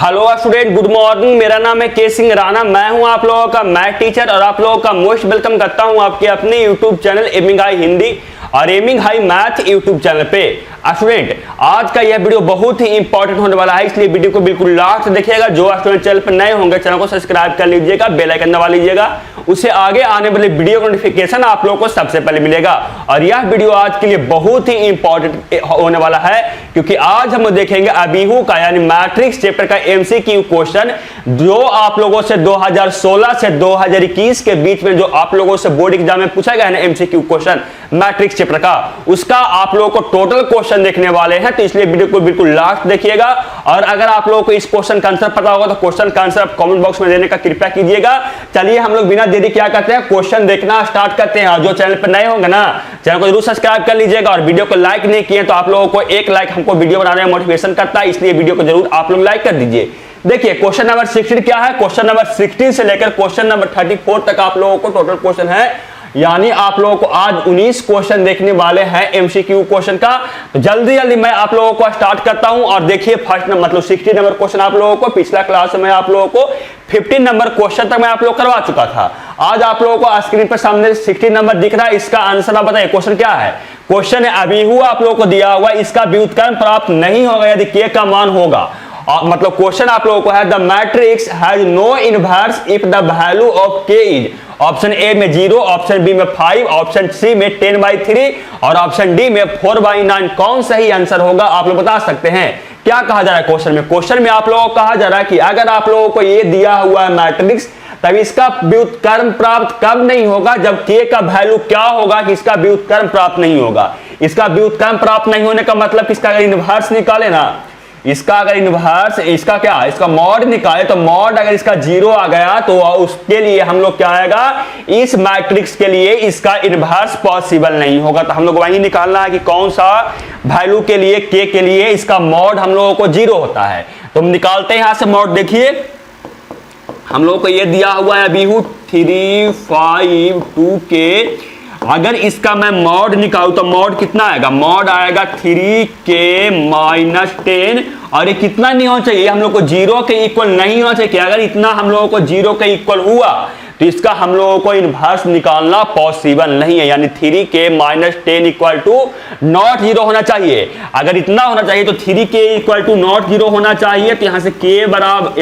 Hello student, good morning. मेरा नाम है के सिंह राणा। मैं हूं आप लोगों का मैथ टीचर और आप लोगों का मोस्ट वेलकम करता हूं आपके अपने YouTube channel aiming high Hindi और aiming high math YouTube channel पे। स्टूडेंट, आज का यह वीडियो बहुत ही इंपॉर्टेंट होने वाला है, इसलिए वीडियो को बिल्कुल लास्ट देखिएगा। जो स्टूडेंट चैनल पर नए होंगे चैनल को सब्सक्राइब कर लीजिएगा, बेल आइकन दबा लीजिएगा, उससे आगे आने वाले वीडियो का नोटिफिकेशन आप लोगों को सबसे पहले मिलेगा। और यह वीडियो आज के लिए बहुत ही इंपॉर्टेंट होने वाला है, क्योंकि आज हम देखेंगे अबीहू का यानी मैट्रिक्स चैप्टर का एमसीक्यू क्वेश्चन, जो आप लोगों से 2016 से 2021 के बीच में जो आप लोगों से बोर्ड एग्जाम में पूछा गया है ना एमसीक्यू क्वेश्चन मैट्रिक्स चैप्टर का, उसका आप लोगों को टोटल क्वेश्चन देखने वाले हैं। तो इसलिए वीडियो को बिल्कुल लास्ट देखिएगा। और अगर आप लोगों को इस क्वेश्चन का आंसर पता होगा तो क्वेश्चन का आंसर कमेंट बॉक्स में देने का कृपया कीजिएगा। चलिए हम लोग बिना देरी क्या करते हैं, क्वेश्चन देखना स्टार्ट करते हैं। और जो चैनल पर नए होंगे ना, चैनल को जरूर सब्सक्राइब कर लीजिएगा। और वीडियो को लाइक नहीं किए तो आप लोगों को एक लाइक हमको वीडियो बनाने में मोटिवेशन करता है, इसलिए वीडियो को जरूर आप लोग लाइक कर दीजिए। देखिए क्वेश्चन नंबर 16 क्या है। क्वेश्चन नंबर 16 से लेकर क्वेश्चन नंबर 34 तक आप लोगों को टोटल क्वेश्चन है, यानी आप लोगों को आज 19 क्वेश्चन देखने वाले हैं एमसीक्यू क्वेश्चन का। तो जल्दी जल्दी मैं आप लोगों को स्टार्ट करता हूं। और देखिए फर्स्ट मतलब 60 नंबर क्वेश्चन आप लोगों को पिछला क्लास में आप लोगों को 15 नंबर क्वेश्चन तक मैं आप लोग करवा चुका था। आज आप लोगों को स्क्रीन पर सामने 60 नंबर दिख रहा है, इसका आंसर आप बताइए। क्वेश्चन क्या है? क्वेश्चन है अबीहू आप लोगों को दिया हुआ, इसका व्युत्क्रम प्राप्त नहीं होगा यदि के का मान होगा। मतलब क्वेश्चन आप लोगों को है the matrix has no inverse if the value of k is option A में 0, ऑप्शन बी में 5, ऑप्शन सी में 10/3 और ऑप्शन डी में 4/9। कौन सही आंसर होगा आप लोग बता सकते हैं। क्या कहा जा रहा है क्वेश्चन में? क्वेश्चन में आप लोगों को कहा जा रहा है कि अगर आप लोगों को ये दिया हुआ है मैट्रिक्स, तब इसका व्युत्क्रम प्राप्त कब नहीं होगा, जब के का वैल्यू क्या होगा कि इसका व्युत्क्रम प्राप्त नहीं होगा। इसका व्युत्क्रम प्राप्त नहीं होने का मतलब इसका अगर इनवर्स निकाले ना, इसका अगर इनवर्स, इसका क्या, इसका मॉड निकाले तो मॉड अगर इसका 0 आ गया तो उसके लिए हम लोग क्या आएगा, इस मैट्रिक्स के लिए इसका इनवर्स पॉसिबल नहीं होगा। तो हम लोग वही निकालना है कि कौन सा वैल्यू के लिए, के के लिए इसका मॉड हम लोगों को 0 होता है। तो हम निकालते हैं यहां से मॉड। देखिए हम लोगों को ये दिया हुआ है अबीहू 3, 5, 2 के। अगर इसका मैं मॉड निकालूं तो मॉड कितना आएगा? मॉड आएगा 3k-10। और ये कितना नहीं होना चाहिए, हम लोग को 0 के इक्वल नहीं होना चाहिए। अगर इतना हम लोगों को 0 के इक्वल हुआ तो इसका हम लोगों को इनवर्स निकालना पॉसिबल नहीं है, यानी 3k-10 इक्वल टू नॉट 0 होना चाहिए। अगर इतना होना चाहिए तो 3k इक्वल टू नॉट 0 होना चाहिए। तो यहां से k बराबर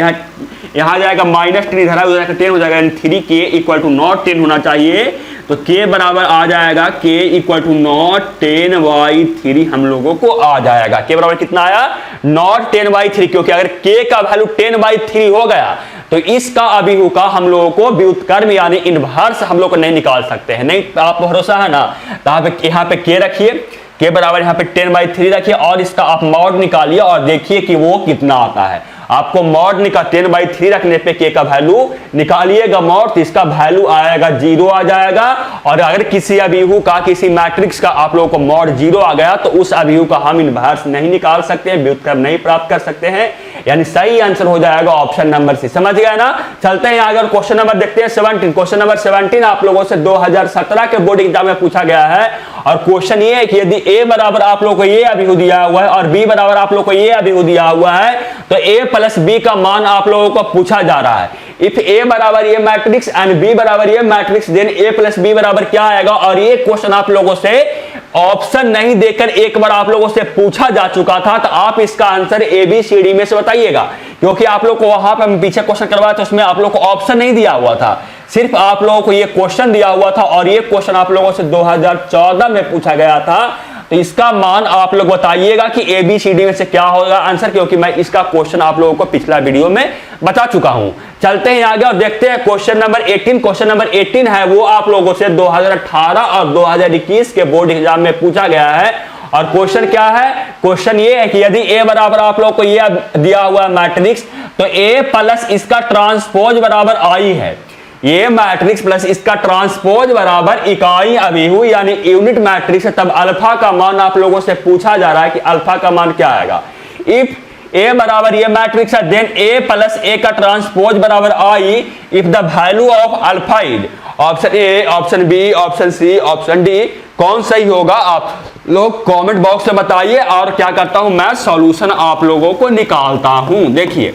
यहां जाएगा -3, इधर उधर 10 हो जाएगा, यानी 3k इक्वल टू नॉट 10 होना चाहिए। तो k बराबर आ जाएगा k इक्वल टू नॉट 10/3 हम लोगों को आ जाएगा। k बराबर कितना आया? नॉट 10/3, क्योंकि अगर k का वैल्यू 10/3 हो गया तो इसका अबीहू का हम लोगों को व्युत्क्रम यानी इनवर्स हम लोग को नहीं निकाल सकते हैं। नहीं, तो आप भरोसा है ना, तो यहाँ पे k रखिए, k बराबर यहाँ पे 10/3 रखिए और इसका आप मॉड निकालिए और देखिए कि वो कितना आता है। आपको मॉड निकाल 10/3 रखने पे के का वैल्यू निकालिएगा मॉड, तो इसका वैल्यू आएगा 0 आ जाएगा। और अगर किसी अबीहू का, किसी मैट्रिक्स का आप लोगों को मॉड 0 आ गया तो उस अबीहू का हम इनवर्स नहीं निकाल सकते हैं, व्युत्क्रम नहीं प्राप्त कर सकते हैं। यानी सही आंसर हो जाएगा ऑप्शन नंबर सी। समझ गया ना? चलते हैं आगे क्वेश्चन नंबर देखते हैं 17। क्वेश्चन नंबर 17 आप लोगों से 2017 के बोर्ड एग्जाम में पूछा गया है। और क्वेश्चन ये है कि यदि a बराबर आप लोगों को ये अबीहू दिया हुआ है और b बराबर आप लोगों को ये अबीहू दिया हुआ है, तो a प्लस b का मान आप लोगों को पूछा जा रहा है। इफ a बराबर ये मैट्रिक्स एंड b बराबर ये matrix, then a plus b बराबर क्या आएगा। और ये क्वेश्चन आप लोगों से ऑप्शन नहीं देकर एक बार आप लोगों से पूछा जा चुका था, तो आप इसका आंसर ABCD में से बताइएगा। क्योंकि आप लोग को वहां पर पीछे क्वेश्चन करवाया तो उसमें आप लोग को ऑप्शन नहीं दिया हुआ था, सिर्फ आप लोगों को ये क्वेश्चन दिया हुआ था। और ये क्वेश्चन आप लोगों से 2014 में पूछा गया था। तो इसका मान आप लोग बताइएगा कि ABCD में से क्या होगा आंसर, क्योंकि मैं इसका क्वेश्चन आप लोगों को पिछला वीडियो में बता चुका हूं। चलते हैं आगे और देखते हैं क्वेश्चन नंबर 18। क्वेश्चन नंबर 18 है वो आप लोगों से 2018 और 2021 के बोर्ड एग्जाम में पूछा गया है। और क्वेश्चन क्या है? क्वेश्चन ये है कि यदि a बराबर आप लोग को ये दिया हुआ मैट्रिक्स, तो a प्लस इसका ट्रांसपोज बराबर i है। ये मैट्रिक्स प्लस इसका ट्रांसपोज बराबर इकाई अबीहू यानी यूनिट मैट्रिक्स है। तब अल्फा का मान आप लोगों से पूछा जा रहा है कि अल्फा का मान क्या आएगा। इफ a बराबर ये मैट्रिक्स है, देन a प्लस a का ट्रांसपोज बराबर i if the value of alpha is option A, option B, option C, option D. कौन सही होगा आप लोग कमेंट बॉक्स में बताइए। और क्या करता हूं मैं, सॉल्यूशन आप लोगों को निकालता हूं। देखिए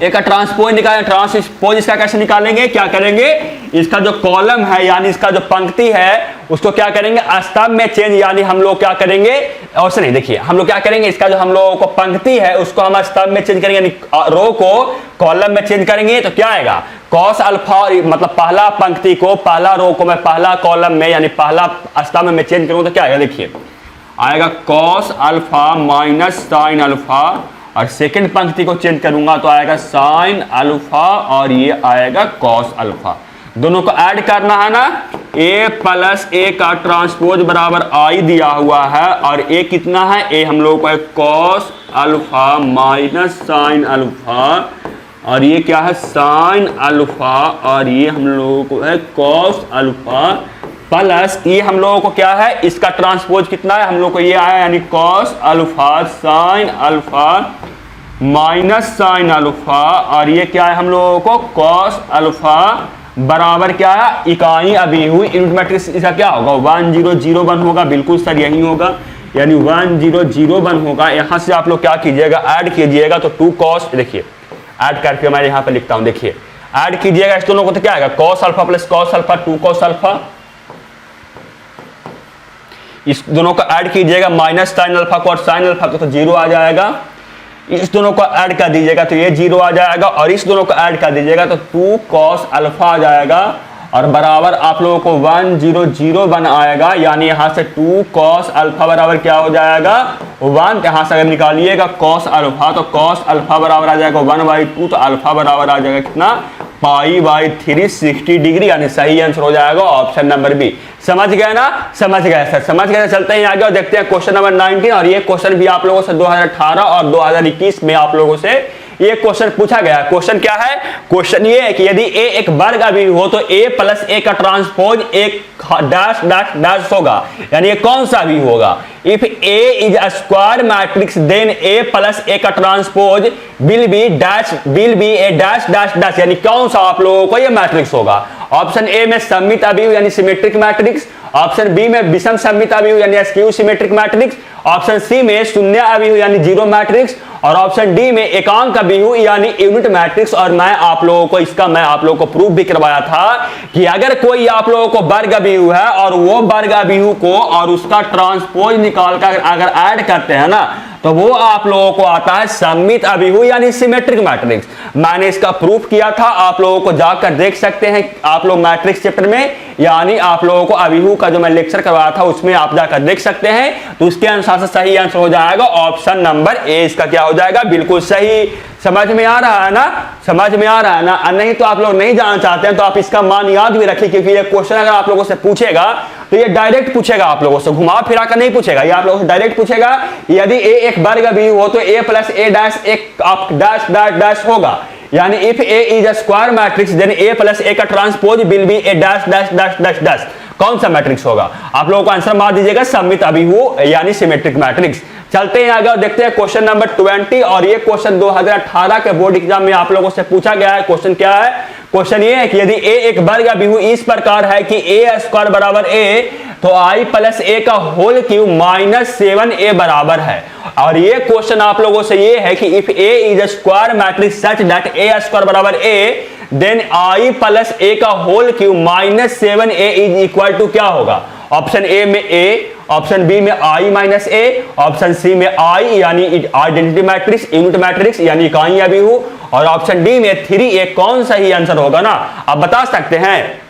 ए का ट्रांसपोज निकालें, ट्रांसपोज इसका कैसे निकालेंगे, क्या करेंगे, इसका जो कॉलम है यानी इसका जो पंक्ति है उसको क्या करेंगे, स्तंभ में चेंज, यानी हम लोग क्या करेंगे, और से नहीं, देखिए हम लोग क्या करेंगे, इसका जो हम लोगों को पंक्ति है उसको हम स्तंभ में चेंज करेंगे, यानी रो को कॉलम में चेंज करेंगे तो क्या आएगा, कॉस अल्फा, मतलब पहला पंक्ति को, पहला रो को मैं पहला कॉलम में यानी पहला स्तंभ में चेंज करूं तो क्या आएगा, देखिए आएगा cos alpha minus sine alpha, और सेकंड पंक्ति को चेंज करूंगा तो आएगा साइन अल्फा और ये आएगा कॉस अल्फा। दोनों को ऐड करना है ना, a प्लस ए का ट्रांसपोज बराबर आई दिया हुआ है और a कितना है, a हम लोग को cos alpha minus sine alpha और ये क्या है साइन अल्फा और ये हम लोगों को है कॉस अल्फा प्लस ये हम लोगों को क्या है, इसका ट्रांसपोज कितना है, हम लोग को ये आया यानी cos alpha sine alpha minus sine alpha और ये क्या है हम लोगों को कॉस अल्फा बराबर क्या है, इकाई अभी हुई यूनिट मैट्रिक्स इसका क्या होगा 1001 होगा, बिल्कुल सर यही होगा, यानी 1001 होगा। यहां से आप लोग क्या कीजिएगा, ऐड कीजिएगा तो 2 कॉस, देखिए ऐड करके मैं यहां पे लिखता हूं, देखिए ऐड कीजिएगा इस दोनों को तो क्या आएगा cos alpha plus cos alpha 2 cos alpha, इस दोनों को ऐड कीजिएगा माइनस साइन अल्फा को और साइन अल्फा को तो 0 आ जाएगा, इस दोनों को ऐड कर दीजिएगा तो ये 0 आ जाएगा और इस दोनों को ऐड कर दीजिएगा तो 2 cos अल्फा आ जाएगा और बराबर आप लोगों को 1001 आएगा, यानी यहां से 2 cos अल्फा बराबर क्या हो जाएगा 1, यहां से अगर निकालिएगा cos अल्फा तो cos अल्फा बराबर आ जाएगा 1/2 तो अल्फा बराबर आ जाएगा कितना π/3 60 डिग्री, यानी सही आंसर हो जाएगा ऑप्शन नंबर बी। समझ गए ना, समझ गए सर, समझ गए। चलते हैं आगे और देखते हैं क्वेश्चन नंबर 19 और ये क्वेश्चन भी आप लोगों से 2018 और 2021 में आप लोगों से ये क्वेश्चन पूछा गया। क्वेश्चन क्या है, क्वेश्चन ये है कि यदि a एक वर्ग अभिव्यक्ति हो तो a प्लस ए का ट्रांसपोज एक डैश डैश डैश होगा, यानी ये कौन सा अभिव्यक्ति होगा, if a is a square matrix then a plus A का transpose will be A dash dash dash, यानी कौन सा आप लोगों को ये मैट्रिक्स होगा। ऑप्शन ए में सममित अभिव्यक्ति यानी सिमेट्रिक मैट्रिक्स, ऑप्शन बी में विषम सममित अभिव्यक्ति यानी skew symmetric matrix, option C में शून्य अभिव्यक्ति यानी जीरो मैट्रिक्स और ऑप्शन डी में एकांक अभिव्यक्ति यानी यूनिट मैट्रिक्स। और मैं आप लोगों को प्रूफ भी करवाया था कि अगर कोई आप लोगों को वर्ग अभिव्यक्ति है और वो वर्ग अभिव्यक्ति को और उसका ट्रांसपोज निकाल कर अगर ऐड करते हैं ना तो वो आप लोगों को आता है सममित अभिव्यक्ति यानी सिमेट्रिक मैट्रिक्स। मैंने इसका प्रूफ किया था, आप लोगों को जाकर देख सकते हैं आप लोग मैट्रिक्स चैप्टर में, यानी आप लोगों को अभिव्यक्ति का जो मैं लेक्चर करवाया था उसमें आप जाकर देख सकते हैं। तो उसके अनुसार से सही आंसर हो जाएगा ऑप्शन नंबर ए, इसका क्या हो जाएगा बिल्कुल सही। समझ में आ रहा है ना, समझ में आ रहा है ना, नहीं तो आप लोग नहीं जानना चाहते हैं तो आप इसका मान याद भी रखिए, क्योंकि ये क्वेश्चन अगर आप लोगों से पूछेगा तो ये डायरेक्ट पूछेगा, आप लोगों से घुमा फिरा कर नहीं पूछेगा, ये आप लोगों से डायरेक्ट पूछेगा यदि ए एक वर्ग अभिव्यक्ति हो तो ए प्लस ए डैश एक डैश डैश डैश होगा, यानी if A is a square matrix then A plus A का transpose will be A dash dash dash dash dash, कौन सा मैट्रिक्स होगा। आप लोगों को आंसर मार दीजिएगा सममित अभिव्यक्ति यानी सिमेट्रिक मैट्रिक्स। चलते हैं आगे और देखते हैं क्वेश्चन नंबर 20 और ये क्वेश्चन 2018 के बोर्ड एग्जाम में आप लोगों से पूछा गया है। क्वेश्चन क्या है, क्वेश्चन ये है कि यदि a एक वर्ग अभिव्यक्ति इस प्रकार है कि a स्क्वायर बराबर a तो i प्लस ए का होल क्यूब माइनस 7a बराबर है। और ये क्वेश्चन आप लोगों से ये है कि if a is a square matrix such that a square बराबर a then i plus A का whole cube minus 7a is equal to क्या होगा। ऑप्शन ए में a, ऑप्शन बी में i minus a, option C में i यानी identity matrix unit matrix यानी इकाई अभिव्यक्ति और ऑप्शन डी में 3a। कौन सही आंसर होगा ना, आप बता सकते हैं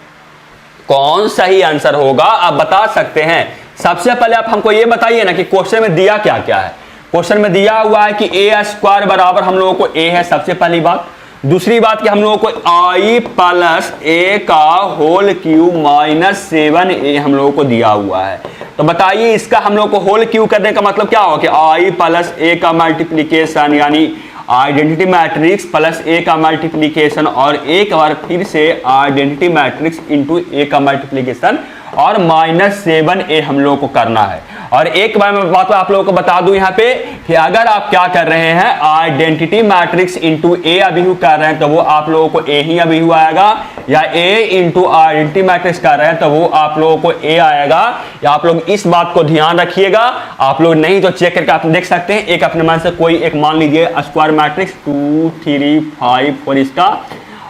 कौन सही आंसर होगा, आप बता सकते हैं। सबसे पहले आप हमको ये बताइए ना कि क्वेश्चन में दिया क्या क्या है। क्वेश्चन में दिया हुआ है कि a स्क्वायर बराबर हम लोगों को a है, सबसे पहली बात। दूसरी बात कि हम लोगों को i प्लस ए का होल क्यूब माइनस 7a हम लोगों को दिया हुआ है। तो बताइए इसका हम लोग को होल क्यूब करने का मतलब क्या होगा कि i प्लस ए का मल्टीप्लीकेशन यानी आइडेंटिटी मैट्रिक्स प्लस ए का मल्टीप्लीकेशन और एक बार फिर से आइडेंटिटी मैट्रिक्स इंटू ए का मल्टीप्लीकेशन और माइनस 7a हम लोग को करना है। और एक बार मैं बात आप लोगों को बता दूं यहाँ पे कि अगर आप क्या कर रहे हैं, आइडेंटिटी मैट्रिक्स इंटू ए अभिव्यू कर रहे हैं तो वो आप लोगों को ए ही अभिव्यू आएगा, या ए इंटू आइडेंटिटी मैट्रिक्स कर रहे हैं तो वो आप लोगों को ए आएगा। या आप लोग इस बात को ध्यान रखिएगा, आप लोग नहीं तो चेक करके आप देख सकते हैं। एक अपने मन से कोई एक मान लीजिए स्क्वायर मैट्रिक्स 2 3 5 4 इसका,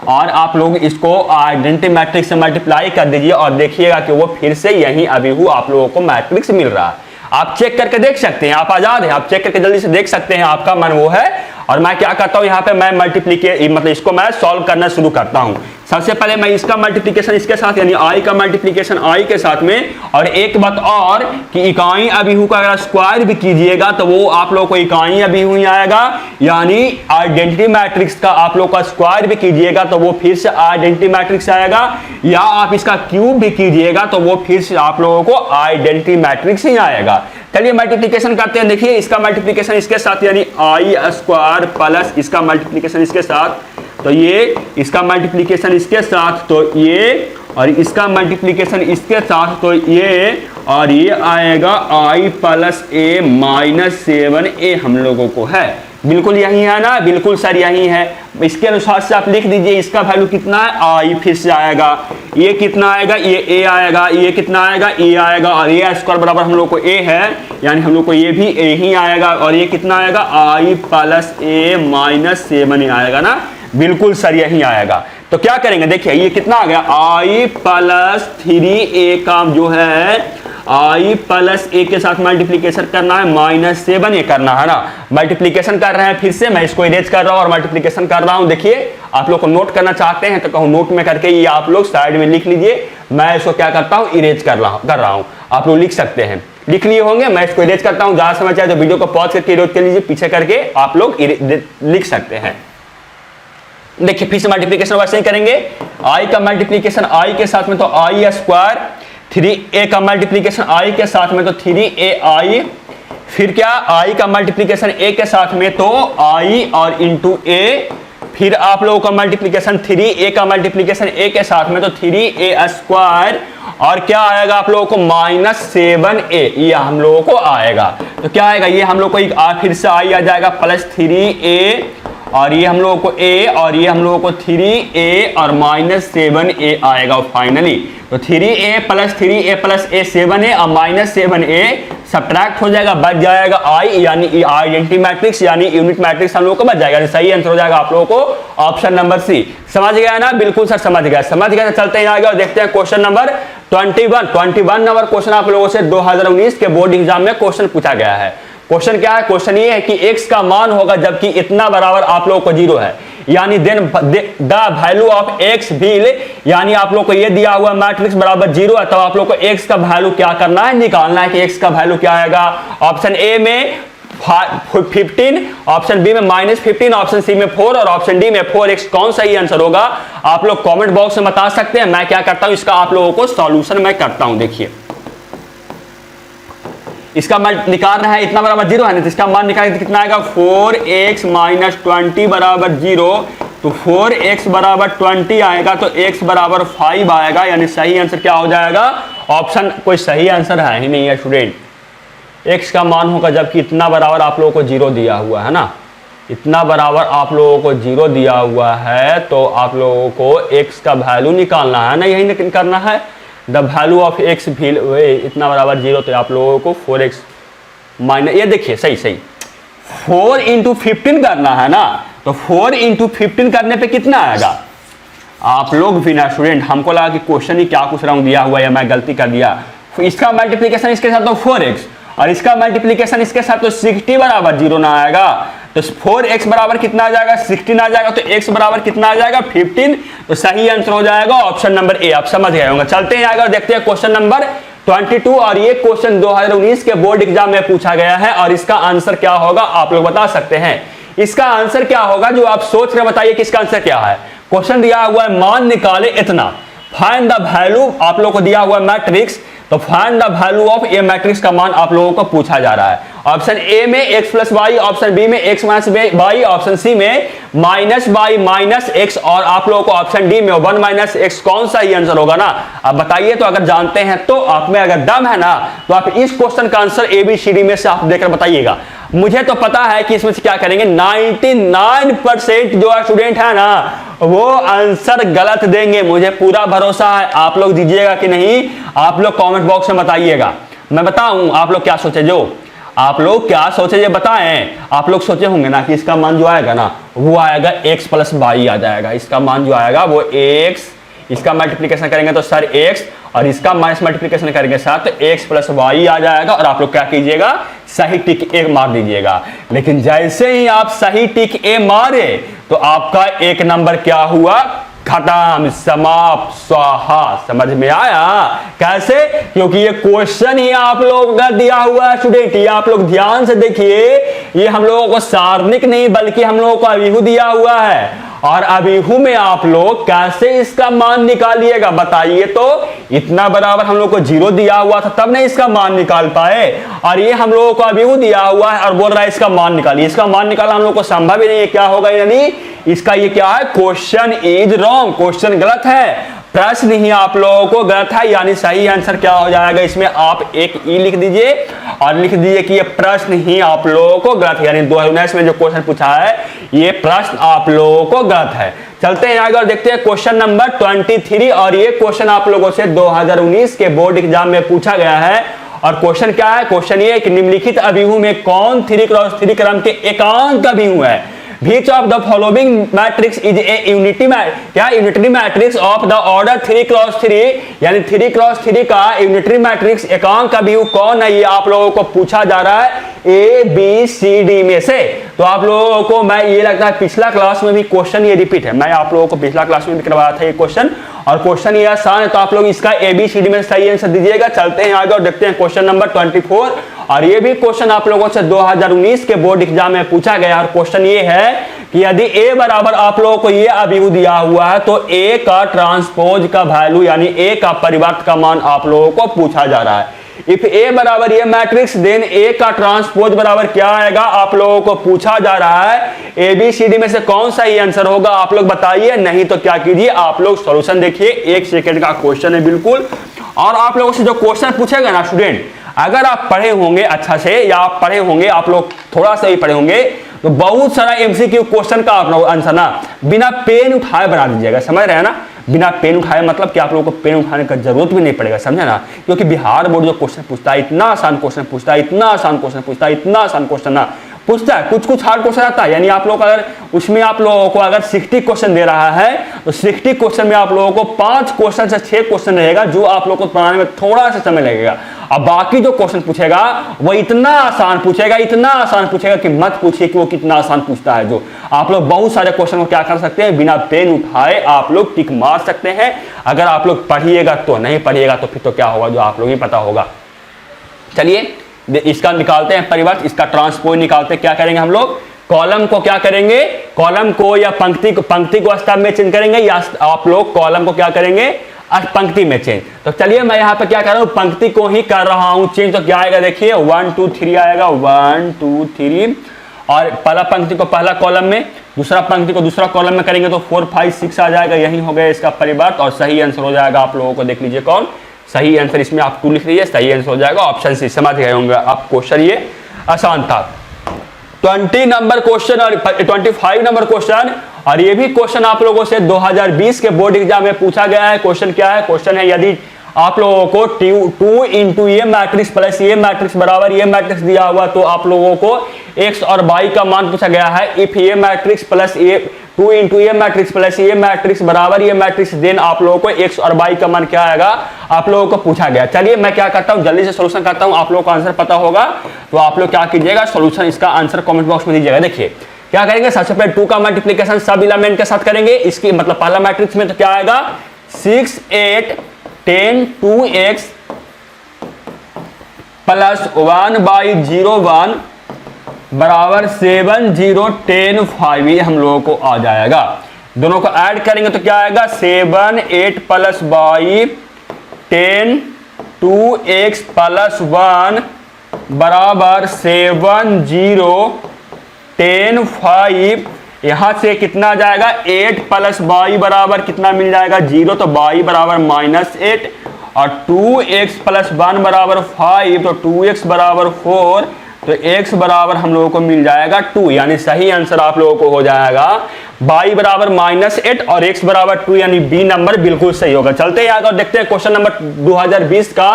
और आप लोग इसको आइडेंटिटी मैट्रिक्स से मल्टीप्लाई कर दीजिए और देखिएगा कि वो फिर से यही अभिव्यू आप लोगों को मैट्रिक्स मिल रहा है। आप चेक करके देख सकते हैं, आप आजाद हैं, आप चेक करके जल्दी से देख सकते हैं, आपका मन वो है। और मैं क्या करता हूं यहाँ पे, मैं मल्टीप्लीकेशन मतलब इसको मैं सॉल्व करना शुरू करता हूं। सबसे पहले मैं इसका मल्टीप्लीकेशन इसके साथ यानी आई का मल्टीप्लीकेशन आई के साथ में, और एक बात और कि इकाई अभिव्यू का अगर स्क्वायर भी कीजिएगा तो वो आप लोगों को इकाई अभिव्यू ही आएगा, यानी आइडेंटिटी मैट्रिक्स का आप लोग का स्क्वायर भी कीजिएगा तो वो फिर से आइडेंटिटी मैट्रिक्स आएगा, या आप इसका क्यूब भी कीजिएगा तो वो फिर से आप लोगों को आइडेंटिटी मैट्रिक्स ही आएगा। चलिए मल्टीप्लिकेशन करते हैं। देखिए इसका मल्टीप्लिकेशन इसके साथ यानी आई स्क्वायर प्लस इसका मल्टीप्लिकेशन इसके साथ, तो ये इसका मल्टीप्लिकेशन इसके साथ तो ये, और इसका मल्टीप्लिकेशन इसके साथ तो ये, और ये आएगा आई प्लस ए माइनस 7a हम लोगों को है। बिल्कुल यही है ना, बिल्कुल सर यही है। इसके अनुसार से आप लिख दीजिए इसका वैल्यू कितना है, आई फिर से आएगा, ये कितना आएगा, ये ए आएगा, ये कितना आएगा, ए आएगा, और ये स्क्वायर बराबर हम लोग को ए है यानी हम लोग को ये भी ए ही आएगा, और ये कितना आएगा, आई प्लस ए माइनस 7 आएगा ना, बिल्कुल सर यही आएगा। तो क्या करेंगे, देखिए ये कितना आ गया, आई प्लस 3a का जो है आई प्लस ए के साथ मल्टीप्लिकेशन करना है, माइनस 7a करना है ना। मल्टीप्लिकेशन कर रहे हैं, फिर से मैं इसको इरेज कर रहा हूं और मल्टीप्लिकेशन कर रहा हूं। देखिए आप लोग को नोट करना चाहते हैं तो कहूं नोट में करके ये आप लोग साइड में लिख लीजिए, मैं इसको क्या करता हूं, इरेज कर रहा हूं। आप लोग लिख सकते हैं, लिख लिए होंगे, मैं इसको इरेज करता हूं। ज्यादा समझ आए तो वीडियो को पॉज करके इरेज कर लीजिए, पीछे करके आप लोग लिख सकते हैं। देखिए फिर से मल्टीप्लिकेशन वैसे ही करेंगे, आई का मल्टीप्लिकेशन आई के साथ में तो आई स्क्वायर, 3a का मल्टीप्लिकेशन आई के साथ में तो 3ai, फिर क्या आई का मल्टीप्लिकेशन a के साथ में तो आई और इंटू a, फिर आप लोगों का मल्टीप्लिकेशन 3a का मल्टीप्लिकेशन a के साथ में तो 3a स्क्वायर, और क्या आएगा आप लोगों को माइनस 7a, ये हम लोगों को आएगा। तो क्या आएगा, ये हम लोग को फिर से आई आ जाएगा प्लस 3a, और ये हम लोगों को a, और ये हम लोगों को 3a और माइनस 7a आएगा फाइनली। तो 3a प्लस a 7a और माइनस 7a सब्ट्रैक्ट हो जाएगा, बच जाएगा i, यानी आइडेंटिटी मैट्रिक्स यानी यूनिट मैट्रिक्स हम लोगों को बच जाएगा। सही आंसर हो जाएगा आप लोगों को ऑप्शन नंबर सी। समझ गया ना, बिल्कुल सर समझ गया। तो चलते हैं आगे और देखते हैं क्वेश्चन नंबर 21 नंबर क्वेश्चन आप लोगों से 2019 के बोर्ड एग्जाम में क्वेश्चन पूछा गया है। क्वेश्चन क्या है, क्वेश्चन ये है कि x का मान होगा जबकि इतना बराबर आप लोगों को 0 है, यानी then the value of x will, यानी आप लोग को ये दिया हुआ मैट्रिक्स बराबर 0 है, तो आप लोग को x का वैल्यू क्या करना है, निकालना है कि x का वैल्यू क्या आएगा। ऑप्शन ए में 15, ऑप्शन बी में -15, ऑप्शन सी में 4 और ऑप्शन डी में 4x, कौन सही आंसर होगा आप लोग कमेंट बॉक्स में बता सकते हैं। मैं क्या करता हूं, इसका आप लोगों को सॉल्यूशन मैं करता हूं। देखिए इसका मान निकालना है, इतना बराबर 0 है ना, तो इसका मान निकालने कितना आएगा, 4x माइनस 20 बराबर 0, तो 4x बराबर 20 आएगा, तो x बराबर 5 आएगा, यानी सही आंसर क्या हो जाएगा, ऑप्शन कोई सही आंसर है ही नहीं है स्टूडेंट। x का मान होगा जबकि इतना बराबर आप लोगों को 0 दिया हुआ है ना, इतना बराबर आप लोगों को 0 दिया हुआ है, तो आप लोगों को x का वैल्यू निकालना है ना, यही करना है। द वैल्यू ऑफ x भी इतना बराबर 0, तो आप लोगों को 4x माइनस, ये देखिए सही 4 इंटू 15 करना है ना, तो 4 इंटू 15 करने पे कितना आएगा। आप लोग भी ना स्टूडेंट, हमको लगा कि क्वेश्चन ही क्या कुछ रंग दिया हुआ है, मैं गलती कर दिया। इसका मल्टीप्लिकेशन इसके साथ तो 4x, और इसका मल्टीप्लिकेशन इसके साथ तो 60 बराबर 0 ना आएगा, तो 4x बराबर कितना आ जाएगा, 16 आ जाएगा, तो x बराबर कितना आ जाएगा, 15। तो सही आंसर हो जाएगा ऑप्शन नंबर ए। आप समझ गए होंगे। चलते हैं आगे और देखते हैं क्वेश्चन नंबर 22, और ये क्वेश्चन 2019 के बोर्ड एग्जाम में पूछा गया है, और इसका आंसर क्या होगा आप लोग बता सकते हैं। इसका आंसर क्या होगा, जो आप सोच रहे बताइए कि इसका आंसर क्या है। क्वेश्चन दिया हुआ है मान निकाले इतना, फाइंड द वैल्यू, आप लोग को दिया हुआ मैट्रिक्स, तो find the value of A matrix का मान आप लोगों को पूछा जा रहा है। ऑप्शन ए में x plus y, option B में x minus y, option C में माइनस बाई माइनस एक्स, और आप लोगों को ऑप्शन डी में 1 माइनस एक्स कौन सा ही आंसर होगा ना। अब बताइए, तो अगर जानते हैं तो आप में अगर दम है ना, तो आप इस क्वेश्चन का आंसर ABCD में से आप देखकर बताइएगा। मुझे तो पता है कि इसमें से क्या करेंगे, 99% जो स्टूडेंट है ना वो आंसर गलत देंगे, मुझे पूरा भरोसा है। आप लोग दीजिएगा कि नहीं, आप लोग कमेंट बॉक्स में बताइएगा। मैं बताऊं आप लोग क्या सोचे, जो आप लोग क्या सोचे ये बताएं। आप लोग सोचे होंगे ना कि इसका मान जो आएगा ना वो आएगा x प्लस वाई आ जाएगा। इसका मान जो आएगा वो x, इसका मल्टीप्लिकेशन करेंगे तो सर x, और इसका माइनस मल्टीप्लिकेशन करेंगे साथ तो x प्लस वाई आ जाएगा। और आप लोग क्या कीजिएगा, सही टिक ए मार दीजिएगा। लेकिन जैसे ही आप सही टिक ए मारे तो आपका एक नंबर क्या हुआ, खत्म, समाप्त, स्वाहा। समझ में आया कैसे? क्योंकि ये क्वेश्चन ही आप लोगों का दिया हुआ है स्टूडेंट, ये आप लोग ध्यान से देखिए, ये हम लोगों को सारणिक नहीं बल्कि हम लोगों को अभिहु दिया हुआ है। और अभिहु में आप लोग कैसे इसका मान निकालिएगा बताइए तो। इतना बराबर हम लोग को 0 दिया हुआ था तब नहीं इसका मान निकाल पाए, और ये हम लोगों को अभिहु दिया हुआ है और बोल रहा है इसका मान निकालिए। इसका मान निकालना हम लोग को संभव ही नहीं है। क्या होगा, यानी इसका ये क्या है, क्वेश्चन इज रॉन्ग, क्वेश्चन गलत है, प्रश्न ही आप लोगों को गलत है। यानी सही आंसर क्या हो जाएगा, इसमें आप एक ई लिख दीजिए और लिख दीजिए कि ये प्रश्न ही आप लोगों को गलत है। यानी 2019 में जो क्वेश्चन पूछा है ये प्रश्न आप लोगों को गलत है। चलते हैं आगे और देखते हैं क्वेश्चन नंबर 23, और ये क्वेश्चन आप लोगों से 2019 के बोर्ड एग्जाम में पूछा गया है। और क्वेश्चन क्या है, क्वेश्चन ये कि निम्नलिखित अभिहु में कौन 3x3 क्रम के एकांक अभिहु है। Which of the following matrix is a unitary matrix of the order 3x3, यानी 3x3 का यूनिटरी मैट्रिक्स एकांक अभिहु कौन है, ये आप लोगों को पूछा जा रहा है ABCD में से। तो आप लोगों को मैं ये लगता है पिछला क्लास में भी क्वेश्चन ये रिपीट है, मैं आप लोगों को पिछला क्लास में भी करवाया था ये क्वेश्चन, और क्वेश्चन ये आसान है। तो आप लोग इसका ABCD में सही आंसर दीजिएगा। चलते हैं आगे और देखते हैं क्वेश्चन नंबर 24, और ये भी क्वेश्चन आप लोगों से 2019 के बोर्ड एग्जाम में पूछा गया। और क्वेश्चन ये है कि यदि a बराबर आप लोगों को ये अभिहु दिया हुआ है तो a का ट्रांसपोज का वैल्यू यानी a का परिवर्त का मान आप लोगों को पूछा जा रहा है। इफ a बराबर ये मैट्रिक्स देन a का ट्रांसपोज बराबर क्या आएगा आप लोगों को पूछा जा रहा है। ABCD में से कौन सा ही आंसर होगा आप लोग बताइए, नहीं तो क्या कीजिए आप लोग सॉल्यूशन देखिए, 1 सेकंड का क्वेश्चन है बिल्कुल। और आप लोगों से जो क्वेश्चन पूछेगा ना स्टूडेंट, अगर आप पढ़े होंगे अच्छा से, या आप पढ़े होंगे, आप लोग थोड़ा सा ही पढ़े होंगे, तो बहुत सारा MCQ क्वेश्चन का आप लोग आंसर ना बिना पेन उठाए बना दीजिएगा। समझ रहे हैं ना, बिना पेन उठाए मतलब कि आप लोगों को पेन उठाने का जरूरत भी नहीं पड़ेगा, समझे ना। क्योंकि बिहार बोर्ड जो क्वेश्चन पूछता है इतना आसान क्वेश्चन पूछता है, इतना आसान क्वेश्चन पूछता है, इतना आसान क्वेश्चन ना पूछता है, कुछ कुछ हार्ड क्वेश्चन आता है। यानी आप लोग अगर उसमें आप लोगों को अगर 60 क्वेश्चन दे रहा है तो 60 क्वेश्चन में आप लोगों को 5 क्वेश्चन से 6 क्वेश्चन रहेगा जो आप लोगों को बनाने में थोड़ा सा समय लगेगा। अब बाकी जो क्वेश्चन पूछेगा वो इतना आसान पूछेगा, इतना आसान पूछेगा कि मत पूछिए कि वो कितना आसान पूछता है। जो आप लोग बहुत सारे क्वेश्चन को क्या कर सकते हैं, बिना पेन उठाए आप लोग टिक मार सकते हैं। अगर आप लोग पढ़िएगा तो, नहीं पढ़िएगा तो फिर तो क्या होगा जो आप लोग ही पता होगा। चलिए इसका निकालते हैं परिवर्त, इसका ट्रांसपोज निकालते हैं। क्या करेंगे हम लोग, कॉलम को क्या करेंगे, कॉलम को या पंक्ति को स्तंभ में चेंज करेंगे, या आप लोग कॉलम को क्या करेंगे पंक्ति में चेंज। तो चलिए मैं यहाँ पे क्या कर रहा हूँ, पंक्ति को ही कर रहा हूँ चेंज। तो क्या आएगा देखिए 1 2 3 आएगा, 1 2 3, और पहला पंक्ति को पहला कॉलम में, दूसरा पंक्ति को दूसरा कॉलम में करेंगे तो 4 5 6 आ जाएगा। यही हो गया इसका परिवर्त, और सही आंसर हो जाएगा आप लोगों को, देख लीजिए कौन सही आंसर। इसमें आप 2 लिख लीजिए, सही आंसर हो जाएगा ऑप्शन सी। समझ गए होंगे आप, क्वेश्चन ये आसान था। 20 नंबर क्वेश्चन और 25 नंबर क्वेश्चन, और ये भी क्वेश्चन आप लोगों से 2020 के बोर्ड एग्जाम में पूछा गया है। क्वेश्चन क्या है, क्वेश्चन है यदि आप लोगों को 2 इंटू ये मैट्रिक्स प्लस ये मैट्रिक्स बराबर ये मैट्रिक्स दिया हुआ तो आप लोगों को x और y का मान पूछा गया है। इफ ये मैट्रिक्स प्लस ये 2 इंटू ये मैट्रिक्स प्लस ये मैट्रिक्स बराबर ये मैट्रिक्स देन आप लोगों को x और y का मान क्या आएगा आप लोगों को पूछा गया। चलिए मैं क्या करता हूँ, जल्दी से सोल्यूशन करता हूँ, आप लोगों को आंसर पता होगा तो आप लोग क्या कीजिएगा, सोल्यूशन इसका आंसर कॉमेंट बॉक्स में दीजिएगा। देखिए क्या करेंगे, सबसे पहले 2 का मल्टीप्लीकेशन सब एलिमेंट के साथ करेंगे। इसकी मतलब पहला मैट्रिक्स में तो क्या आएगा 6 8 10 2x प्लस 1/0 1 बराबर 7 0 10 5, ये हम लोगों को आ जाएगा। दोनों को ऐड करेंगे तो क्या आएगा 7 8 प्लस y 10 2x प्लस 1 बराबर 7 0 10 5। यहां से कितना आ जाएगा 8 प्लस y बराबर कितना मिल जाएगा 0, तो y बराबर -8 और 2x प्लस 1 बराबर 5, तो 2x बराबर 4, तो x बराबर हम लोगों को मिल जाएगा 2, यानी सही आंसर आप लोगों को हो जाएगा y बराबर -8 और x बराबर 2, यानी बी नंबर बिल्कुल सही होगा। चलते हैं आगे और देखते हैं क्वेश्चन नंबर 2020 का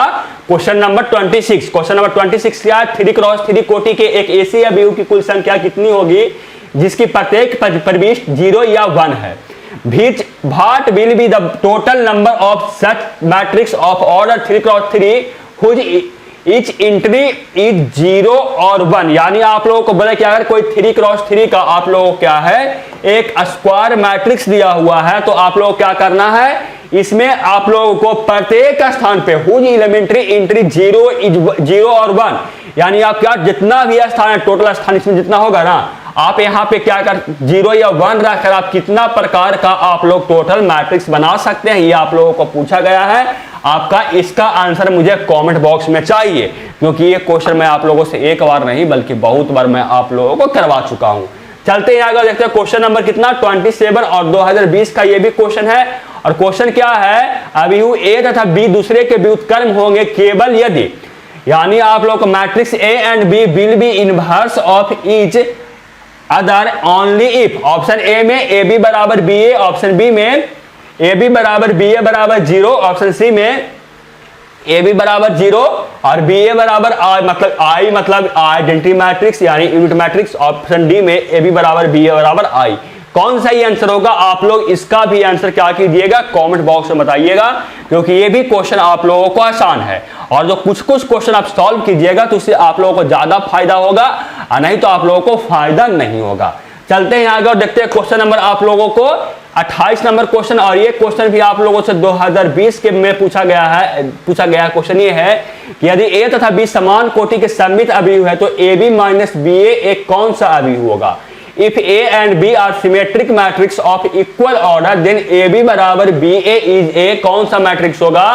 क्वेश्चन नंबर 26। क्वेश्चन नंबर 26 क्या है, 3x3 कोटि के एक एसी अभिव्यु की कुल संख्या कितनी होगी जिसकी प्रत्येक प्रविष्ट 0 या 1 है। What will be the total number of such matrix of order 3x3 whose each entry is 0 और 1। यानी आप लोगों को बोला कि अगर कोई 3x3 का आप लोगों को क्या है एक स्क्वायर मैट्रिक्स दिया हुआ है, तो आप लोग क्या करना है, इसमें आप लोगों को प्रत्येक स्थान पे हुज एलिमेंट्री एंट्री 0 और 1, यानी आप क्या जितना भी स्थान है टोटल स्थान इसमें जितना होगा ना, आप यहाँ पे क्या कर 0 या 1 रखकर आप कितना प्रकार का आप लोग टोटल मैट्रिक्स बना सकते हैं, ये आप लोगों को पूछा गया है। आपका इसका आंसर मुझे कमेंट बॉक्स में चाहिए, क्योंकि ये क्वेश्चन मैं आप लोगों से एक बार नहीं बल्कि बहुत बार मैं आप लोगों को करवा चुका हूं। चलते हैं आगे देखते हैं क्वेश्चन नंबर कितना 27 और 2020 का ये भी क्वेश्चन है। और क्वेश्चन क्या है, अभिव्यु ए तथा बी दूसरे के व्युत्क्रम होंगे केवल यदि, यानी आप लोग को matrix A and B will be inverse of each other only if. Option A में ए बी बराबर बी ए, ऑप्शन बी में ए बी बराबर बी ए बराबर 0, ऑप्शन सी में ए बी बराबर 0 और बी ए बराबर आई मतलब आइडेंटिटी मैट्रिक्स यानी यूनिट मैट्रिक्स, ऑप्शन डी में ए बी बराबर बी ए बराबर आई। कौन सा ही आंसर होगा, आप लोग इसका भी आंसर क्या कीजिएगा कमेंट बॉक्स में बताइएगा, क्योंकि ये भी क्वेश्चन आप लोगों को आसान है। और जो कुछ क्वेश्चन आप सॉल्व कीजिएगा तो उससे आप लोगों को ज्यादा फायदा होगा, और नहीं तो आप लोगों को फायदा नहीं होगा। चलते हैं आगे और देखते हैं क्वेश्चन नंबर आप लोगों को 28 नंबर क्वेश्चन। और ये क्वेश्चन भी आप लोगों से 2020 के में पूछा गया क्वेश्चन ये है कि यदि ए तथा बी समान कोटि के सममित अभिव्यु है तो A B minus B A एक कौन सा अभिव्यु होगा। If A and B are symmetric matrix of equal order then A B बराबर बी ए इज ए कौन सा मैट्रिक्स होगा।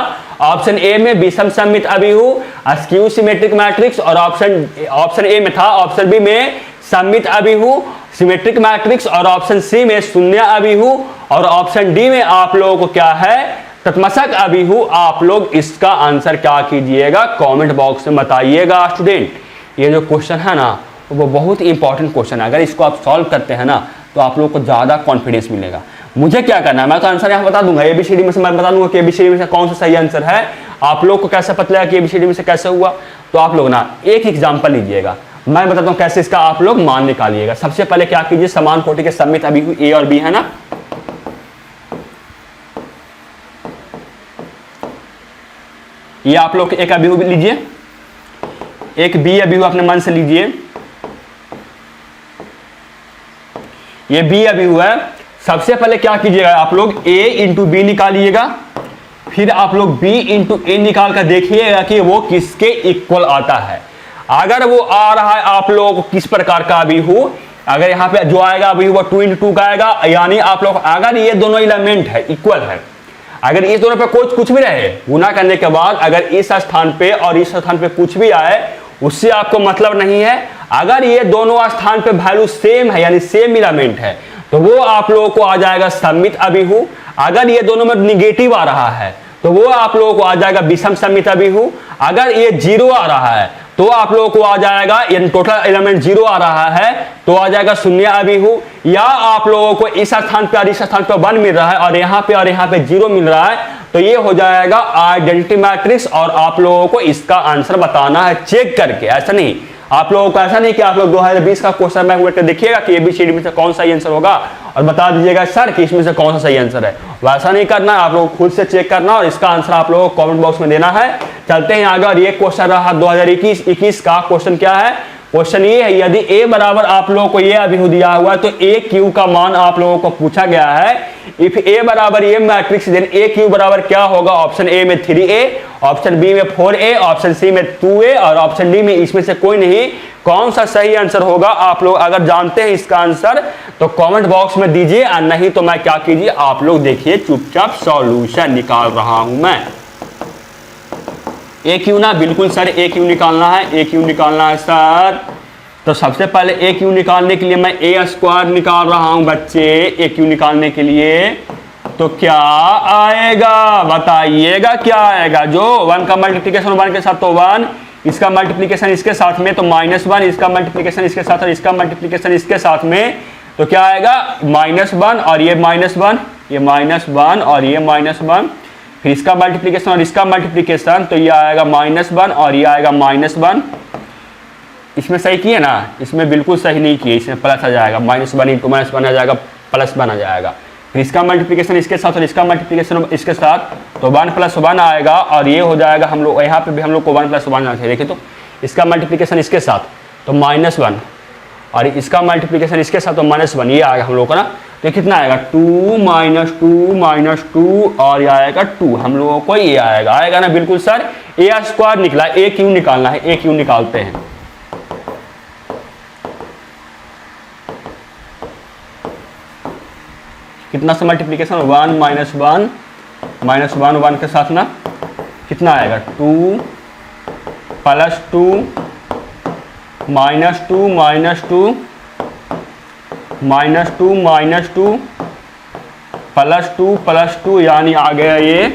ऑप्शन ए में विषम सममित अभिव्यु स्क्यू सिमेट्रिक मैट्रिक्स, और ऑप्शन ए में था, ऑप्शन बी में सममित अभिव्यु सिमेट्रिक मैट्रिक्स, और ऑप्शन सी में शून्य अभिव्यु, और ऑप्शन डी में आप लोगों को क्या है तत्मसक अभिव्यु। आप लोग इसका आंसर क्या कीजिएगा कमेंट बॉक्स में बताइएगा। स्टूडेंट ये जो क्वेश्चन है ना वो बहुत इंपॉर्टेंट क्वेश्चन है, अगर इसको आप सॉल्व करते हैं ना तो आप लोग को ज्यादा कॉन्फिडेंस मिलेगा। मुझे क्या करना है, मैं तो आंसर यहाँ बता दूंगा, एबीसीडी में से मैं बता दूंगा कि एबीसीडी में से कौन सा सही आंसर है। आप लोग को कैसे पता लगा कि एबीसीडी में से कैसे हुआ, तो आप लोग ना एक एग्जाम्पल लीजिएगा, मैं बताता हूँ कैसे इसका आप लोग मान निकालिएगा। सबसे पहले क्या कीजिए, समान कोटि के सममित अभिव्यु ए और बी है ना, ये आप लोग एक अभिव्यु लीजिए, एक बी अभिव्यु अपने मन से लीजिए, ये बी अभिव्यु है। सबसे पहले क्या कीजिएगा, आप लोग a इंटू बी निकालिएगा, फिर आप लोग b इंटू ए निकाल कर देखिएगा कि वो किसके इक्वल आता है। अगर वो आ रहा है आप लोगों को किस प्रकार का अभिव्यु, अगर यहाँ पे जो आएगा अभिव्यु वो 2 इंटू 2 का आएगा, यानी आप लोग अगर ये दोनों एलिमेंट है इक्वल है, अगर इस दोनों पे कुछ भी रहे गुना करने के बाद अगर इस स्थान पे और इस स्थान पे कुछ भी आए उससे आपको मतलब नहीं है। अगर ये दोनों स्थान पे वैल्यू सेम है यानी सेम एलिमेंट है तो वो आप लोगों को आ जाएगा सममित अभिव्यु। अगर ये दोनों में निगेटिव आ रहा है तो वो आप लोगों को आ जाएगा विषम सममित अभिव्यु। अगर ये 0 आ रहा है तो आप लोगों को आ जाएगा, यानी टोटल एलिमेंट 0 आ रहा है तो आ जाएगा शून्य अभिव्यु। या आप लोगों को इस स्थान पे और इस स्थान पे 1 मिल रहा है और यहाँ पे 0 मिल रहा है तो ये हो जाएगा आइडेंटिटी मैट्रिक्स। और आप लोगों को इसका आंसर बताना है चेक करके, ऐसा नहीं आप लोगों को ऐसा नहीं कि आप लोग 2020 का क्वेश्चन बैंक बैठ कर देखिएगा कि एबीसीडी में से कौन सा आंसर होगा और बता दीजिएगा सर कि इसमें से कौन सा सही आंसर है। वैसा नहीं करना है, आप लोग खुद से चेक करना और इसका आंसर आप लोगों को कमेंट बॉक्स में देना है। चलते हैं आगे और ये क्वेश्चन रहा 2021 का क्वेश्चन क्या है। क्वेश्चन ये है, यदि a बराबर आप लोगों को ये अभिव्यक्ति दिया हुआ है तो a q का मान आप लोगों को पूछा गया है। इफ a बराबर ये मैट्रिक्स देन a q बराबर क्या होगा। ऑप्शन ए में 3a, ऑप्शन बी में 4a, ऑप्शन सी में 2a और ऑप्शन डी में इसमें से कोई नहीं। कौन सा सही आंसर होगा आप लोग अगर जानते हैं इसका आंसर तो कमेंट बॉक्स में दीजिए, और नहीं तो मैं क्या कीजिए आप लोग देखिए चुपचाप सॉल्यूशन निकाल रहा हूं मैं। ए क्यू ना बिल्कुल सर ए क्यू निकालना है, ए क्यू निकालना है सर, तो सबसे पहले ए क्यू निकालने के लिए मैं ए स्क्वायर निकाल रहा हूं बच्चे। ए क्यू निकालने के लिए तो क्या आएगा बताइएगा, क्या आएगा? जो 1 का मल्टीप्लीकेशन 1 के साथ तो 1, इसका मल्टीप्लीकेशन इसके साथ में तो -1, इसका मल्टीप्लीकेशन इसके साथ और इसका मल्टीप्लीकेशन इसके साथ में तो क्या आएगा? -1 और ये -1, ये -1 और ये -1, फिर इसका मल्टीप्लीकेशन और इसका मल्टीप्लीकेशन तो ये आएगा -1 और ये आएगा -1। इसमें सही किए ना? इसमें बिल्कुल सही नहीं किए, इसमें प्लस आ जाएगा, -1 × -1 आ जाएगा, +1 आ जाएगा। फिर इसका मल्टीप्लिकेशन इसके साथ और इसका मल्टीप्लिकेशन इसके साथ तो 1 + 1 आएगा और ये हो जाएगा हम लोग यहाँ पे भी हम लोग को 1 + 1 आना चाहिए। देखिए तो इसका मल्टीप्लिकेशन इसके साथ तो -1 और इसका मल्टीप्लिकेशन इसके साथ तो -1, ये आएगा हम लोग का ना। तो कितना आएगा? 2 - 2 और ये आएगा 2, हम लोगों को ये आएगा ना। बिल्कुल सर, ए स्क्वायर निकला, ए क्यू निकालना है, ए क्यू निकालते हैं। कितना से मल्टीप्लिकेशन? 1 - 1 1 के साथ ना कितना आएगा? 2 + 2 -2 -2 -2 + 2 यानी आ गया ये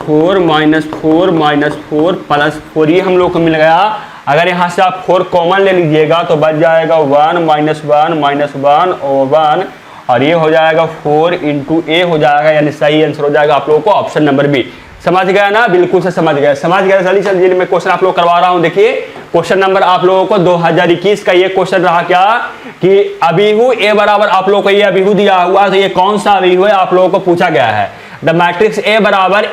4 - 4 + 4, ये हम लोग को मिल गया। अगर यहाँ से आप 4 कॉमन ले लीजिएगा तो बच जाएगा 1 - 1 और 1 और ये हो जाएगा 4 × a हो जाएगा, यानी सही आंसर हो जाएगा आप लोगों को ऑप्शन नंबर बी। समझ गया ना? बिल्कुल से समझ गया। जल्दी मैं क्वेश्चन आप लोग करवा रहा हूं। देखिए क्वेश्चन नंबर आप लोगों को 2021 का ये क्वेश्चन रहा क्या कि अभिहु ए बराबर, आप लोगों को ये अभिहु दिया हुआ तो ये कौन सा अभिहु है आप लोगों को पूछा गया है। द मैट्रिक्स ए बराबर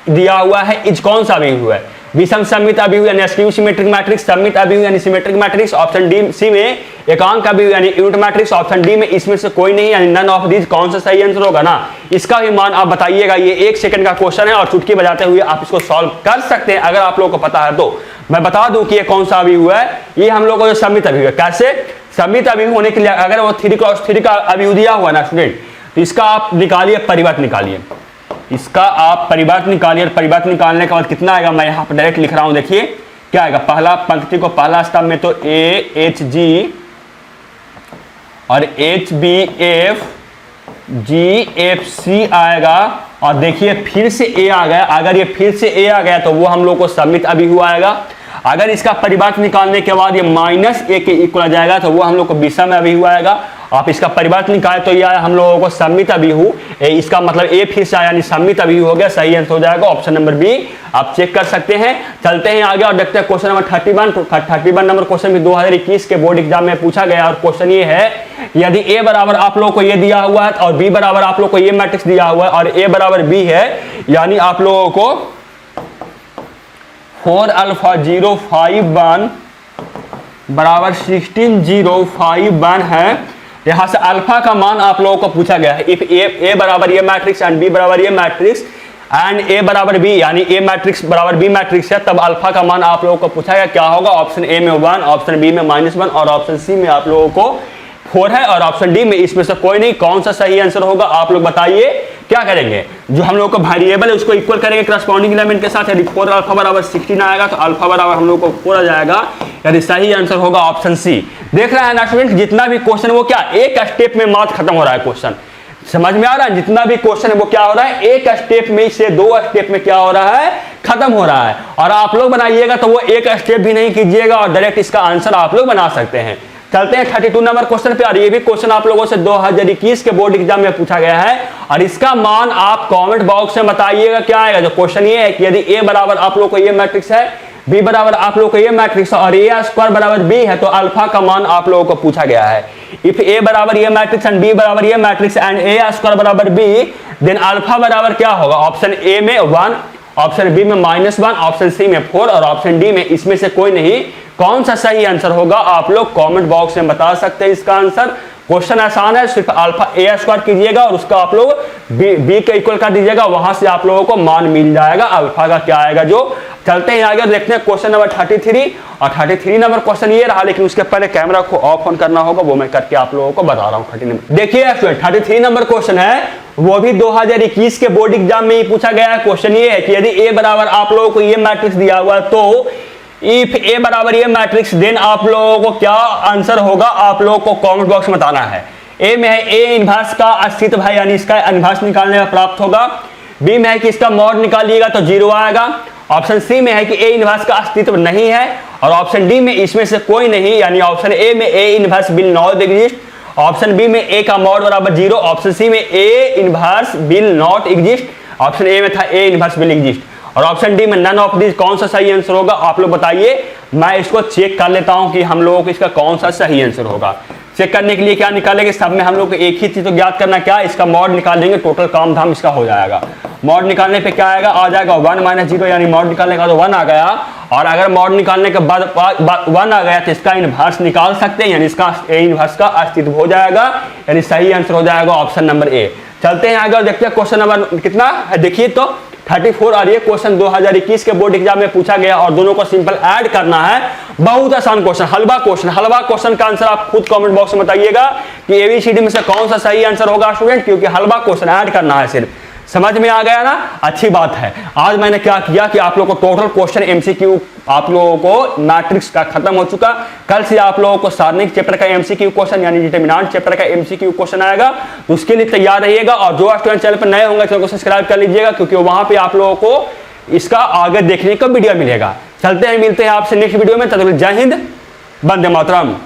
दिया हुआ है, इज कौन सा अभिहु है? विषम सममित अभिहु यानी स्क्यू सिमेट्रिक मैट्रिक्स, सममित अभिहु यानी symmetric matrix, option D C में एकांक अभिहु यानी यूनिट मैट्रिक्स, ऑप्शन डी में इसमें से कोई नहीं यानी नन ऑफ दीज। कौन सा सही आंसर होगा ना? इसका भी मान आप बताइएगा। ये 1 सेकंड का क्वेश्चन है और चुटकी बजाते हुए आप इसको सॉल्व कर सकते हैं अगर आप लोगों को पता है तो। मैं बता दूं कि ये कौन सा अभिहु है। ये हम लोग को जो सममित अभिहु है, कैसे सममित अभिहु होने के लिए अगर वो 3 × 3 का अभिहु दिया हुआ ना स्टूडेंट, तो इसका आप निकालिए, परिवर्त निकालिए, इसका आप परिवर्त निकालिए। परिवर्त निकालने के बाद कितना आएगा? मैं यहाँ पर डायरेक्ट लिख रहा हूँ, देखिए क्या आएगा। पहला पंक्ति को पहला स्तंभ में तो AHG और HBF GFC आएगा और देखिए फिर से A आ गया। अगर ये फिर से A आ गया तो वो हम लोग को सममित अभिहु आएगा। अगर इसका परिवर्त निकालने के बाद ये -a के इक्वल आ जाएगा तो वो हम लोग को विषम अभिहु आएगा। आप इसका परिवर्त निकाले तो ये हम लोगों को सममित अभिहु, इसका मतलब ए फिर से आया यानी सममित अभिहु हो गया। सही आंसर हो जाएगा ऑप्शन नंबर बी। आप चेक कर सकते हैं। चलते हैं आगे और देखते हैं क्वेश्चन नंबर 31। तो 31 नंबर क्वेश्चन भी 2021 के बोर्ड एग्जाम में पूछा गया और क्वेश्चन ये है, यदि ए बराबर आप लोगों को ये दिया हुआ है और बी बराबर आप लोग को ये मैट्रिक्स दिया हुआ है और ए बराबर बी है, यानी आप लोगों को 4α051 बराबर 16,051 है। यहां से अल्फा का मान आप लोगों को पूछा गया है। इफ ए बराबर ये मैट्रिक्स एंड बी बराबर ये मैट्रिक्स एंड ए बराबर बी यानी ए मैट्रिक्स बराबर बी मैट्रिक्स है, तब अल्फा का मान आप लोगों को पूछा गया क्या होगा। ऑप्शन ए में 1, ऑप्शन बी में -1 और ऑप्शन सी में आप लोगों को 4 है और ऑप्शन डी में इसमें से कोई नहीं। कौन सा सही आंसर होगा आप लोग बताइए। क्या करेंगे? जो हम लोग को वेरिएबल है उसको इक्वल करेंगे करस्पॉन्डिंग एलिमेंट के साथ। यदि 4α बराबर 16 आएगा तो अल्फा बराबर हम लोग को 4 आ जाएगा। यदि सही आंसर होगा ऑप्शन सी। देख रहे हैं ना स्टूडेंट, जितना भी क्वेश्चन वो क्या एक स्टेप में मात्र खत्म हो रहा है क्वेश्चन। समझ में आ रहा है? जितना भी क्वेश्चन है वो क्या हो रहा है, एक स्टेप में से 2 स्टेप में क्या हो रहा है, खत्म हो रहा है। और आप लोग बनाइएगा तो वो एक स्टेप भी नहीं कीजिएगा और डायरेक्ट इसका आंसर आप लोग बना सकते हैं। चलते हैं 32 नंबर क्वेश्चन पे। और ये भी क्वेश्चन आप लोगों से 2021 के बोर्ड एग्जाम में पूछा गया है और इसका मान आप कमेंट बॉक्स में बताइएगा क्या आएगा। जो क्वेश्चन ये है कि यदि ए बराबर आप लोग को ये मैट्रिक्स है, बी बराबर आप लोग को ये मैट्रिक्स और ए स्क्वायर बराबर बी है, तो अल्फा का मान आप लोगों को पूछा गया है। इफ ए बराबर ये मैट्रिक्स एंड बी बराबर ये मैट्रिक्स एंड ए स्क्वायर बराबर बी, देन अल्फा बराबर क्या होगा। ऑप्शन ए में 1, ऑप्शन बी में -1, ऑप्शन सी में 4 और ऑप्शन डी में इसमें से कोई नहीं। कौन सा सही आंसर होगा आप लोग कमेंट बॉक्स में बता सकते हैं इसका आंसर। क्वेश्चन आसान है, सिर्फ अल्फा ए स्क्वायर कीजिएगा और उसका आप लोग बी के इक्वल कर दीजिएगा, वहां से आप लोगों को मान मिल जाएगा अल्फा का क्या आएगा। जो चलते हैं आगे देखते हैं क्वेश्चन नंबर 33। और 33 नंबर क्वेश्चन ये रहा, लेकिन उसके पहले कैमरा को ऑफ ऑन करना होगा, वो मैं करके आप लोगों को बता रहा हूँ। 30 नंबर देखिए स्टूडेंट, 33 नंबर क्वेश्चन है, वो भी 2021 के बोर्ड एग्जाम में ही पूछा गया है। क्वेश्चन ये है कि यदि ए बराबर आप लोगों को ये मैट्रिक्स दिया हुआ है तो इफ ए बराबर ये मैट्रिक्स, देन आप लोगों को क्या आंसर होगा आप लोगों को कमेंट बॉक्स में बताना है। ए में है ए इनवर्स का अस्तित्व है, यानी इसका इनवर्स निकालने में प्राप्त होगा। बी में है कि इसका मॉड निकालिएगा तो 0 आएगा। ऑप्शन सी में है कि ए इनवर्स का अस्तित्व नहीं है, और ऑप्शन डी में इसमें से कोई नहीं, यानी ऑप्शन ए में A inverse will not exist, option B में ए का मॉड बराबर 0, ऑप्शन सी में A inverse will not exist, option A में था ए इनवर्स विल एग्जिस्ट, और ऑप्शन डी में नन ऑफ दिस। कौन सा सही आंसर होगा आप लोग बताइए। मैं इसको चेक कर लेता हूं कि हम लोगों को इसका कौन सा सही आंसर होगा। चेक करने के लिए क्या निकालेंगे, सब में हम लोग को एक ही चीज तो ज्ञात करना, क्या इसका मॉड निकाल देंगे, टोटल काम धाम इसका हो जाएगा। मॉड निकालने पे क्या आएगा, आ जाएगा 1 - 0, यानी मॉड निकालने का तो 1 आ गया, और अगर मॉड निकालने के बाद 1 आ गया तो इसका इनवर्स निकाल सकते हैं, यानी इसका ए इनवर्स का अस्तित्व हो जाएगा, यानी सही आंसर हो जाएगा ऑप्शन नंबर ए। चलते हैं आगे और देखते हैं क्वेश्चन नंबर कितना है, देखिए तो 34 और ये क्वेश्चन 2021 के बोर्ड एग्जाम में पूछा गया, और दोनों को सिंपल ऐड करना है। बहुत आसान क्वेश्चन, हलवा क्वेश्चन का आंसर आप खुद कमेंट बॉक्स में बताइएगा कि एबीसीडी में से कौन सा सही आंसर होगा स्टूडेंट, क्योंकि हलवा क्वेश्चन ऐड करना है सिर्फ। समझ में आ गया ना, अच्छी बात है। आज मैंने क्या किया कि आप लोगों को टोटल क्वेश्चन एमसीक्यू आप लोगों को मैट्रिक्स का खत्म हो चुका। कल से आप लोगों को सारणिक चैप्टर का एमसीक्यू क्वेश्चन यानी डिटरमिनेंट चैप्टर का एमसीक्यू क्वेश्चन आएगा, तो उसके लिए तैयार रहिएगा। और जो स्टूडेंट चैनल पर नए होंगे चैनल को सब्सक्राइब कर लीजिएगा, क्योंकि वहां पे आप लोगों को इसका आगे देखने का वीडियो मिलेगा। चलते हैं, मिलते हैं आपसे नेक्स्ट वीडियो में। तब तक जय हिंद, वंदे मातरम।